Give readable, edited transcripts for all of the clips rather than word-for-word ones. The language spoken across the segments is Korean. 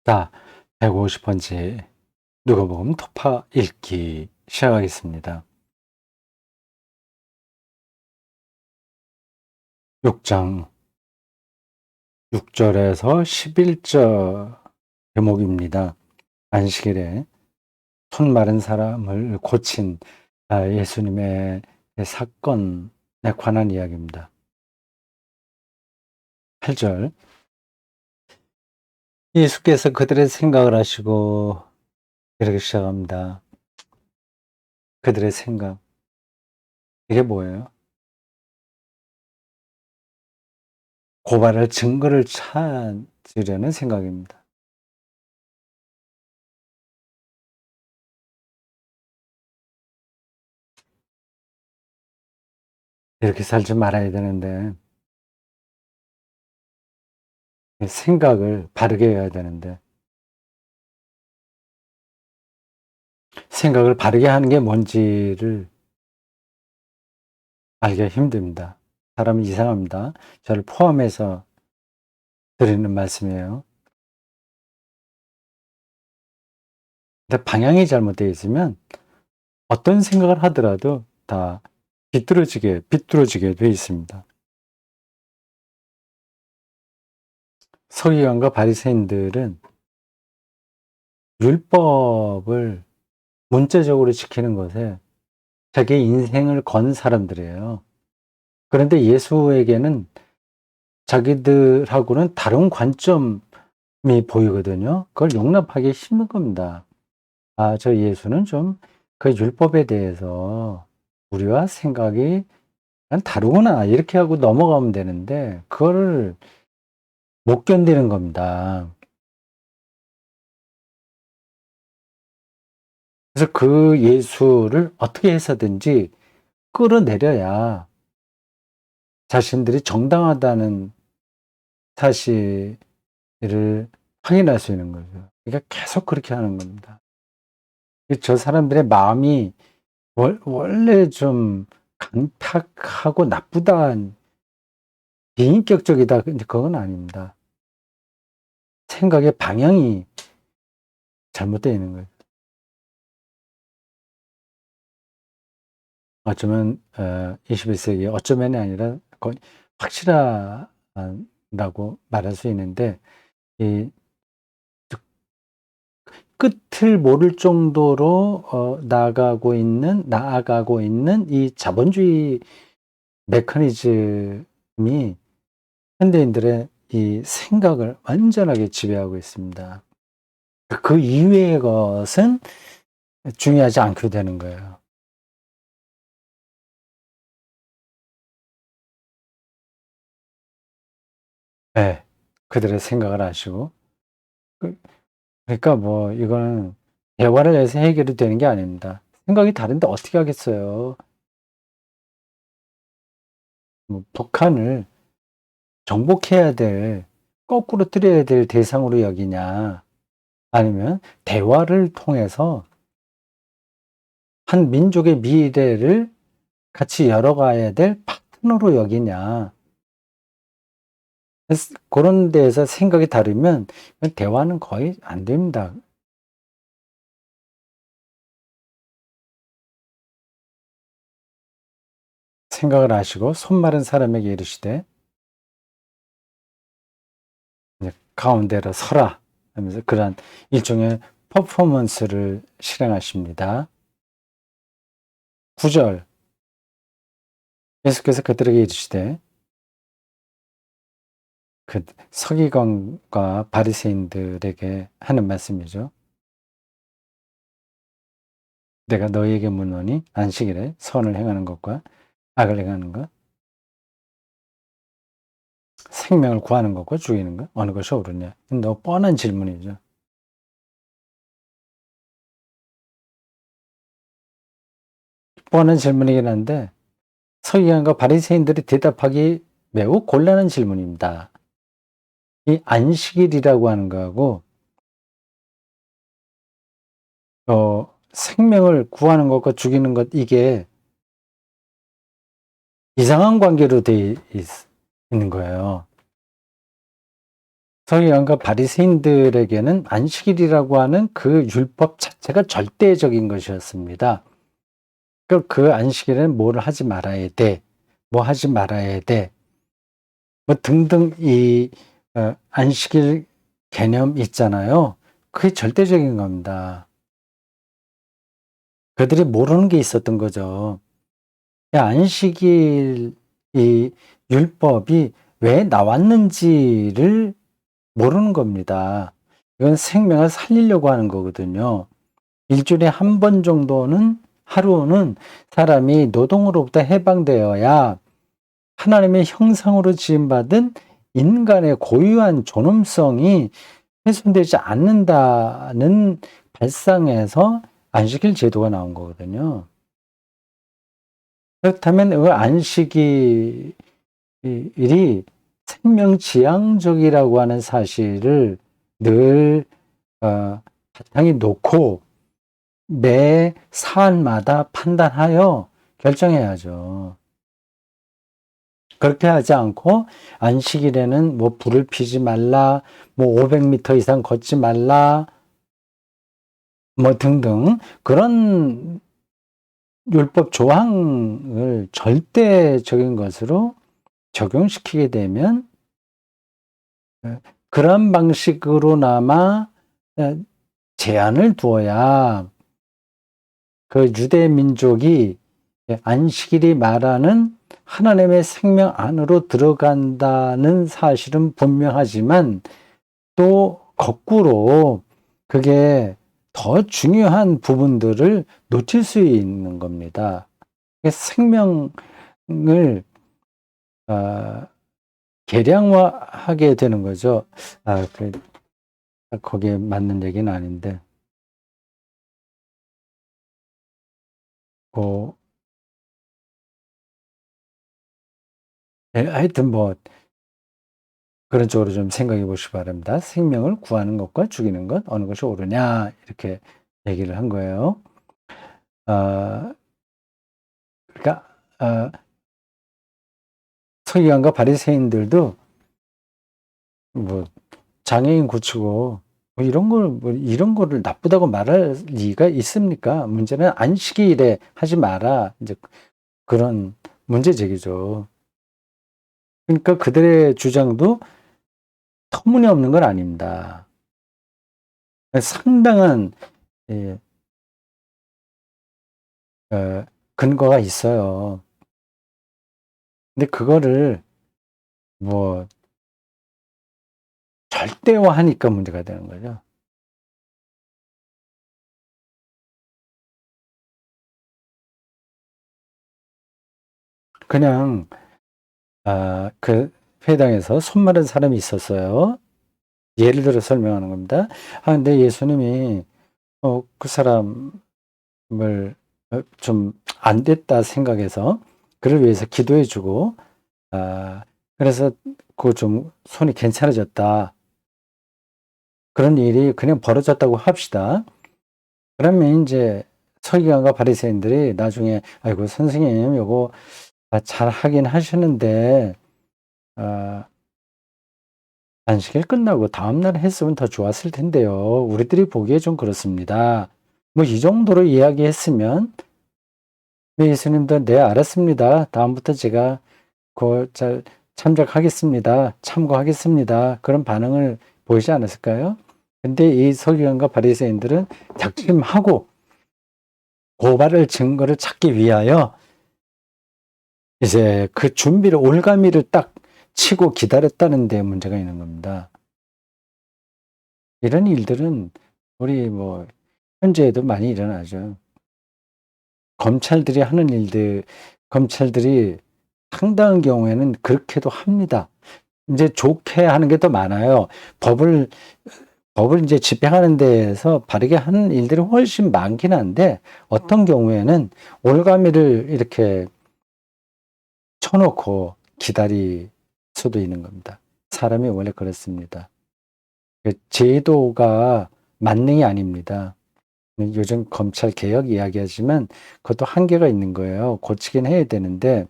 자, 150번째 누가복음 토파 읽기 시작하겠습니다. 6장 6절에서 11절 제목입니다. 안식일에 손 마른 사람을 고친 예수님의 사건에 관한 이야기입니다. 8절 예수께서 그들의 생각을 하시고 이렇게 시작합니다. 그들의 생각. 이게 뭐예요? 고발할 증거를 찾으려는 생각입니다. 이렇게 살지 말아야 되는데 생각을 바르게 해야 되는데 생각을 바르게 하는 게 뭔지를 알기가 힘듭니다. 사람이 이상합니다. 저를 포함해서 드리는 말씀이에요. 근데 방향이 잘못되어 있으면 어떤 생각을 하더라도 다 비뚤어지게 되어 있습니다. 서기관과 바리새인들은 율법을 문자적으로 지키는 것에 자기 인생을 건 사람들이에요. 그런데 예수에게는 자기들하고는 다른 관점이 보이거든요. 그걸 용납하기 힘든 겁니다. 저 예수는 좀 그 율법에 대해서 우리와 생각이 다르구나 이렇게 하고 넘어가면 되는데 그거를 못 견디는 겁니다. 그래서 그 예수를 어떻게 해서든지 끌어내려야 자신들이 정당하다는 사실을 확인할 수 있는 거죠. 그러니까 계속 그렇게 하는 겁니다. 저 사람들의 마음이 원래 좀 강팍하고 나쁘다, 비인격적이다. 근데 그건 아닙니다. 생각의 방향이 잘못되어 있는 거예요. 어쩌면 21세기 어쩌면이 아니라 거의 확실하다고 말할 수 있는데 이 끝을 모를 정도로 나아가고 있는 이 자본주의 메커니즘이 현대인들의 이 생각을 완전하게 지배하고 있습니다. 그 이외의 것은 중요하지 않게 되는 거예요. 네. 그들의 생각을 아시고. 그 그러니까 뭐 이거는 대화를 해서 해결이 되는 게 아닙니다. 생각이 다른데 어떻게 하겠어요. 뭐 북한을 정복해야 될, 거꾸로 뜨려야 될 대상으로 여기냐, 아니면 대화를 통해서 한 민족의 미래를 같이 열어가야 될 파트너로 여기냐. 그런 데에서 생각이 다르면 대화는 거의 안 됩니다. 생각을 하시고 손 마른 사람에게 이르시되 이제 가운데로 서라 하면서 그러한 일종의 퍼포먼스를 실행하십니다. 9절 예수께서 그들에게 이르시되 그 서기관과 바리새인들에게 하는 말씀이죠. 내가 너희에게 묻노니 안식일에 선을 행하는 것과 악을 행하는 것, 생명을 구하는 것과 죽이는 것 어느 것이 옳으냐? 너무 뻔한 질문이죠. 뻔한 질문이긴 한데 서기관과 바리새인들이 대답하기 매우 곤란한 질문입니다. 이 안식일이라고 하는 거하고 생명을 구하는 것과 죽이는 것 이게 이상한 관계로 돼 있는 거예요. 서기관과 바리새인들에게는 안식일이라고 하는 그 율법 자체가 절대적인 것이었습니다. 그 안식일에는 뭘 하지 말아야 돼, 뭐 하지 말아야 돼, 뭐 등등 이 안식일 개념 있잖아요. 그게 절대적인 겁니다. 그들이 모르는 게 있었던 거죠. 안식일 이 율법이 왜 나왔는지를 모르는 겁니다. 이건 생명을 살리려고 하는 거거든요. 일주일에 한 번 정도는 하루는 사람이 노동으로부터 해방되어야 하나님의 형상으로 지음받은 인간의 고유한 존엄성이 훼손되지 않는다는 발상에서 안식일 제도가 나온 거거든요. 그렇다면 그 안식일이 생명지향적이라고 하는 사실을 늘 바탕에 놓고 매 사안마다 판단하여 결정해야죠. 그렇게 하지 않고 안식일에는 뭐 불을 피지 말라, 뭐 500m 이상 걷지 말라, 뭐 등등 그런 율법 조항을 절대적인 것으로 적용시키게 되면 그런 방식으로나마 제한을 두어야 그 유대 민족이 안식일이 말하는 하나님의 생명 안으로 들어간다는 사실은 분명하지만 또 거꾸로 그게 더 중요한 부분들을 놓칠 수 있는 겁니다. 생명을 계량화하게 되는 거죠. 거기에 맞는 얘기는 아닌데. 하여튼 뭐 그런 쪽으로 좀 생각해 보시기 바랍니다. 생명을 구하는 것과 죽이는 것 어느 것이 옳으냐 이렇게 얘기를 한 거예요. 그러니까 서기관과 바리새인들도 뭐 장애인 고치고 뭐 이런 거를 나쁘다고 말할 리가 있습니까? 문제는 안식일에 하지 마라 이제 그런 문제 제기죠. 그러니까 그들의 주장도 터무니없는 건 아닙니다. 상당한 근거가 있어요. 근데 그거를 뭐 절대화하니까 문제가 되는 거죠. 그냥 그 회당에서 손 마른 사람이 있었어요. 예를 들어 설명하는 겁니다. 근데 예수님이 그 사람을 좀 안 됐다 생각해서 그를 위해서 기도해 주고 그래서 그 좀 손이 괜찮아졌다. 그런 일이 그냥 벌어졌다고 합시다. 그러면 이제 서기관과 바리새인들이 나중에 아이고 선생님 요거 잘 하긴 하시는데 안식일 끝나고 다음날 했으면 더 좋았을 텐데요. 우리들이 보기에 좀 그렇습니다. 뭐 이 정도로 이야기했으면 예수님도 네 알았습니다. 다음부터 제가 잘 참작하겠습니다. 참고하겠습니다. 그런 반응을 보이지 않았을까요? 근데 이 서기관과 바리새인들은 작심하고 고발할 증거를 찾기 위하여 이제 그 준비를 올가미를 딱 치고 기다렸다는 데 문제가 있는 겁니다. 이런 일들은 우리 뭐 현재에도 많이 일어나죠. 검찰들이 하는 일들, 검찰들이 상당한 경우에는 그렇게도 합니다. 이제 좋게 하는 게 더 많아요. 법을 이제 집행하는 데에서 바르게 하는 일들이 훨씬 많긴 한데 어떤 경우에는 올가미를 이렇게 쳐놓고 기다릴 수도 있는 겁니다. 사람이 원래 그렇습니다. 제도가 만능이 아닙니다. 요즘 검찰 개혁 이야기하지만 그것도 한계가 있는 거예요. 고치긴 해야 되는데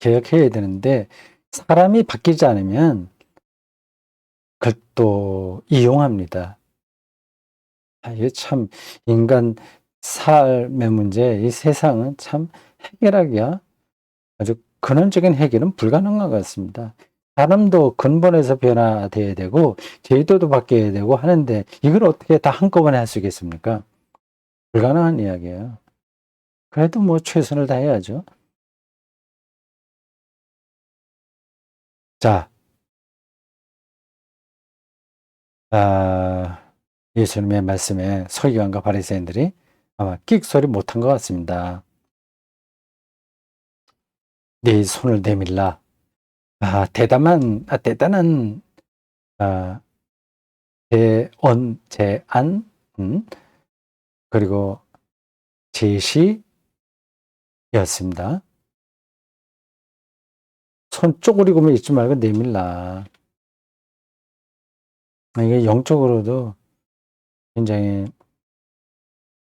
개혁해야 되는데 사람이 바뀌지 않으면 그걸 또 이용합니다. 이게 참 인간 삶의 문제, 이 세상은 참 해결하기가 아주 근원적인 해결은 불가능한 것 같습니다. 사람도 근본에서 변화돼야 되고 제도도 바뀌어야 되고 하는데 이걸 어떻게 다 한꺼번에 할 수 있겠습니까? 불가능한 이야기예요. 그래도 뭐 최선을 다해야죠. 자, 예수님의 말씀에 서기관과 바리새인들이 아마 끽소리 못한 것 같습니다. 네 손을 내밀라. 대단한 아, 제안, 그리고 제시였습니다. 손 쪼그리고만 있지 말고 내밀라. 이게 영적으로도 굉장히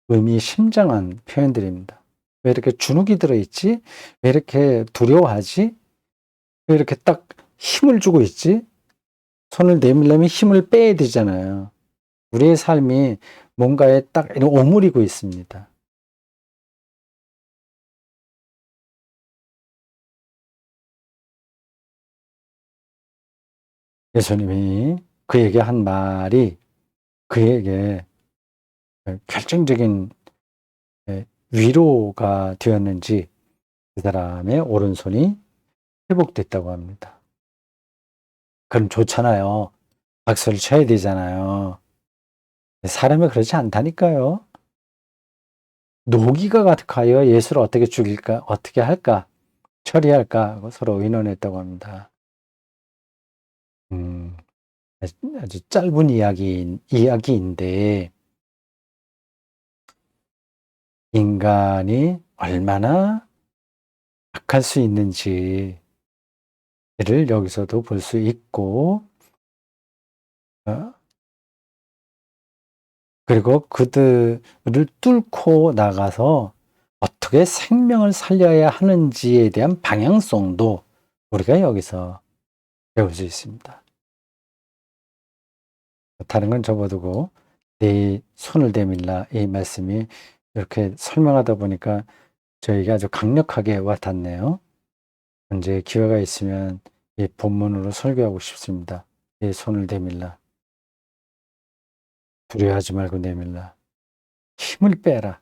의미심장한 표현들입니다. 왜 이렇게 주눅이 들어있지? 왜 이렇게 두려워하지? 왜 이렇게 딱 힘을 주고 있지? 손을 내밀려면 힘을 빼야 되잖아요. 우리의 삶이 뭔가에 딱 오므리고 있습니다. 예수님이 그에게 한 말이 그에게 결정적인 위로가 되었는지 그 사람의 오른손이 회복됐다고 합니다. 그럼 좋잖아요. 박수를 쳐야 되잖아요. 사람이 그렇지 않다니까요. 노기가 가득하여 예수를 어떻게 죽일까, 어떻게 할까, 처리할까 하고 서로 의논했다고 합니다. 음, 아주 짧은 이야기인데 인간이 얼마나 악할 수 있는지를 여기서도 볼 수 있고, 어, 그리고 그들을 뚫고 나가서 어떻게 생명을 살려야 하는지에 대한 방향성도 우리가 여기서 배울 수 있습니다. 다른 건 접어두고 네 손을 내밀라 이 말씀이 이렇게 설명하다 보니까 저에게 아주 강력하게 와닿네요. 언제 기회가 있으면 이 본문으로 설교하고 싶습니다. 네 손을 내밀라. 두려워하지 말고 내밀라. 힘을 빼라.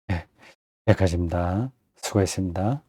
네, 여기까지입니다. 수고했습니다.